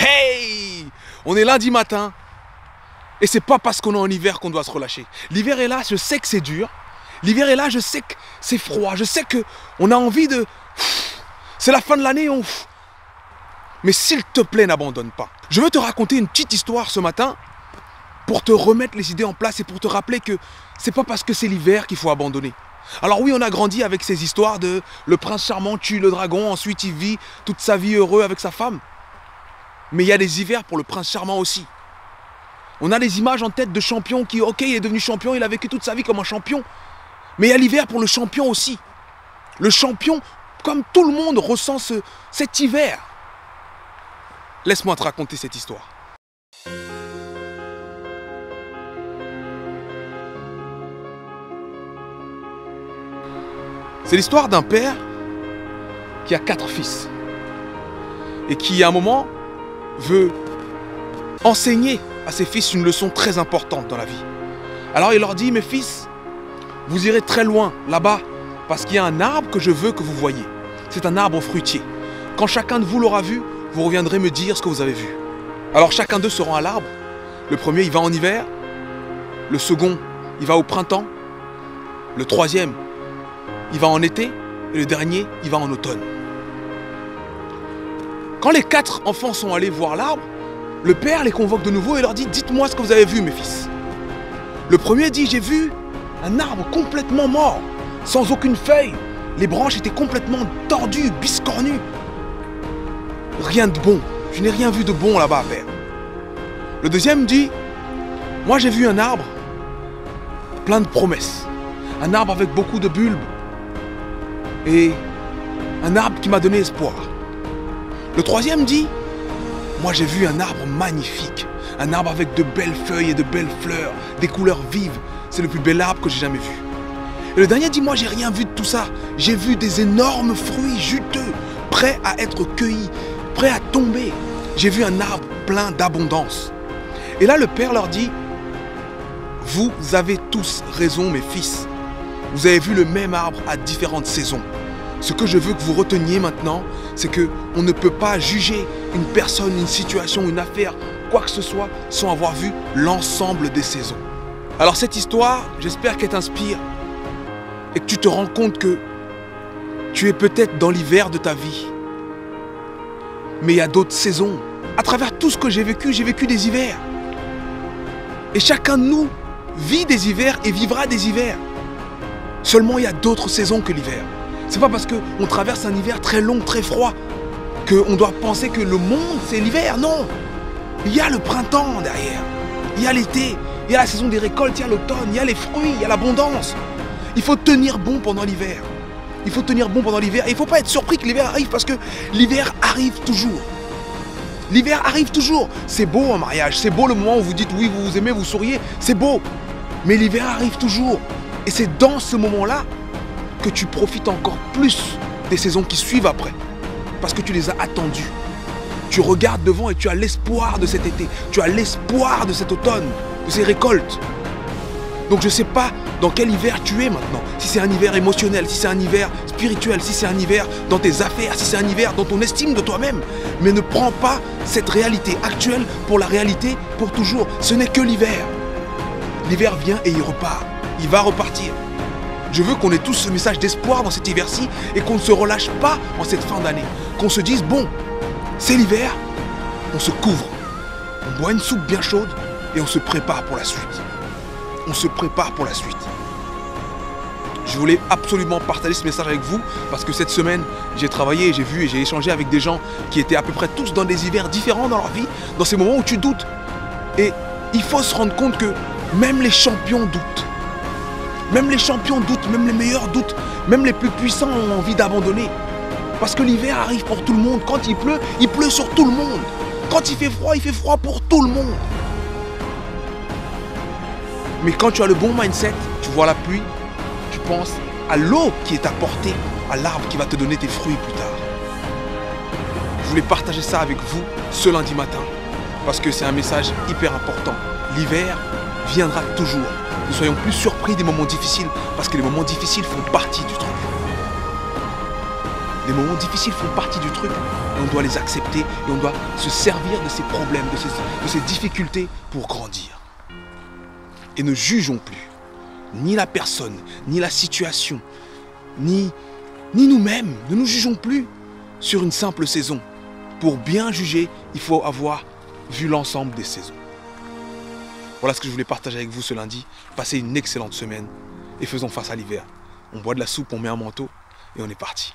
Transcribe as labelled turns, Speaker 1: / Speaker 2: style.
Speaker 1: Hey! On est lundi matin et c'est pas parce qu'on est en hiver qu'on doit se relâcher. L'hiver est là, je sais que c'est dur. L'hiver est là, je sais que c'est froid. Je sais qu'on a envie de... C'est la fin de l'année, Mais s'il te plaît, n'abandonne pas. Je veux te raconter une petite histoire ce matin pour te remettre les idées en place et pour te rappeler que c'est pas parce que c'est l'hiver qu'il faut abandonner. Alors oui, on a grandi avec ces histoires de le prince charmant tue le dragon, ensuite il vit toute sa vie heureux avec sa femme. Mais il y a des hivers pour le prince charmant aussi. On a des images en tête de champions qui, ok, il est devenu champion, il a vécu toute sa vie comme un champion. Mais il y a l'hiver pour le champion aussi. Le champion, comme tout le monde, ressent cet hiver. Laisse-moi te raconter cette histoire. C'est l'histoire d'un père qui a 4 fils et qui, à un moment, veut enseigner à ses fils une leçon très importante dans la vie. Alors il leur dit, mes fils, vous irez très loin là-bas parce qu'il y a un arbre que je veux que vous voyiez. C'est un arbre fruitier. Quand chacun de vous l'aura vu, vous reviendrez me dire ce que vous avez vu. Alors chacun d'eux se rend à l'arbre. Le premier, il va en hiver. Le second, il va au printemps. Le troisième, il va en été. Et le dernier, il va en automne. Quand les 4 enfants sont allés voir l'arbre, le père les convoque de nouveau et leur dit, dites-moi ce que vous avez vu, mes fils. Le premier dit, j'ai vu un arbre complètement mort, sans aucune feuille. Les branches étaient complètement tordues, biscornues. Rien de bon. Je n'ai rien vu de bon là-bas, père. Le deuxième dit, moi j'ai vu un arbre plein de promesses. Un arbre avec beaucoup de bulbes. Et un arbre qui m'a donné espoir. Le troisième dit, moi j'ai vu un arbre magnifique. Un arbre avec de belles feuilles et de belles fleurs, des couleurs vives. C'est le plus bel arbre que j'ai jamais vu. Et le dernier dit, moi j'ai rien vu de tout ça. J'ai vu des énormes fruits juteux, prêts à être cueillis, prêts à tomber. J'ai vu un arbre plein d'abondance. Et là le père leur dit, vous avez tous raison mes fils. Vous avez vu le même arbre à différentes saisons. Ce que je veux que vous reteniez maintenant, c'est qu'on ne peut pas juger une personne, une situation, une affaire, quoi que ce soit, sans avoir vu l'ensemble des saisons. Alors cette histoire, j'espère qu'elle t'inspire et que tu te rends compte que tu es peut-être dans l'hiver de ta vie. Mais il y a d'autres saisons. À travers tout ce que j'ai vécu des hivers. Et chacun de nous vit des hivers et vivra des hivers. Seulement, il y a d'autres saisons que l'hiver. C'est pas parce qu'on traverse un hiver très long, très froid, qu'on doit penser que le monde, c'est l'hiver. Non. Il y a le printemps derrière. Il y a l'été. Il y a la saison des récoltes. Il y a l'automne. Il y a les fruits. Il y a l'abondance. Il faut tenir bon pendant l'hiver. Il faut tenir bon pendant l'hiver. Et il ne faut pas être surpris que l'hiver arrive parce que l'hiver arrive toujours. L'hiver arrive toujours. C'est beau un mariage. C'est beau le moment où vous dites oui, vous vous aimez, vous souriez. C'est beau. Mais l'hiver arrive toujours. Et c'est dans ce moment-là que tu profites encore plus des saisons qui suivent après. Parce que tu les as attendues. Tu regardes devant et tu as l'espoir de cet été. Tu as l'espoir de cet automne, de ces récoltes. Donc je ne sais pas dans quel hiver tu es maintenant. Si c'est un hiver émotionnel, si c'est un hiver spirituel, si c'est un hiver dans tes affaires, si c'est un hiver dans ton estime de toi-même. Mais ne prends pas cette réalité actuelle pour la réalité pour toujours. Ce n'est que l'hiver. L'hiver vient et il repart. Il va repartir. Je veux qu'on ait tous ce message d'espoir dans cet hiver-ci et qu'on ne se relâche pas en cette fin d'année. Qu'on se dise, bon, c'est l'hiver, on se couvre, on boit une soupe bien chaude et on se prépare pour la suite. On se prépare pour la suite. Je voulais absolument partager ce message avec vous parce que cette semaine, j'ai travaillé, j'ai vu et j'ai échangé avec des gens qui étaient à peu près tous dans des hivers différents dans leur vie, dans ces moments où tu doutes. Et il faut se rendre compte que même les champions doutent. Même les champions doutent, même les meilleurs doutent, même les plus puissants ont envie d'abandonner. Parce que l'hiver arrive pour tout le monde. Quand il pleut sur tout le monde. Quand il fait froid pour tout le monde. Mais quand tu as le bon mindset, tu vois la pluie, tu penses à l'eau qui est apportée, à l'arbre qui va te donner tes fruits plus tard. Je voulais partager ça avec vous ce lundi matin, parce que c'est un message hyper important. L'hiver viendra toujours. Ne soyons plus surpris des moments difficiles, parce que les moments difficiles font partie du truc. Les moments difficiles font partie du truc et on doit les accepter et on doit se servir de ces problèmes, de ces difficultés pour grandir. Et ne jugeons plus ni la personne, ni la situation, ni nous-mêmes. Ne nous jugeons plus sur une simple saison. Pour bien juger, il faut avoir vu l'ensemble des saisons. Voilà ce que je voulais partager avec vous ce lundi. Passez une excellente semaine et faisons face à l'hiver. On boit de la soupe, on met un manteau et on est parti.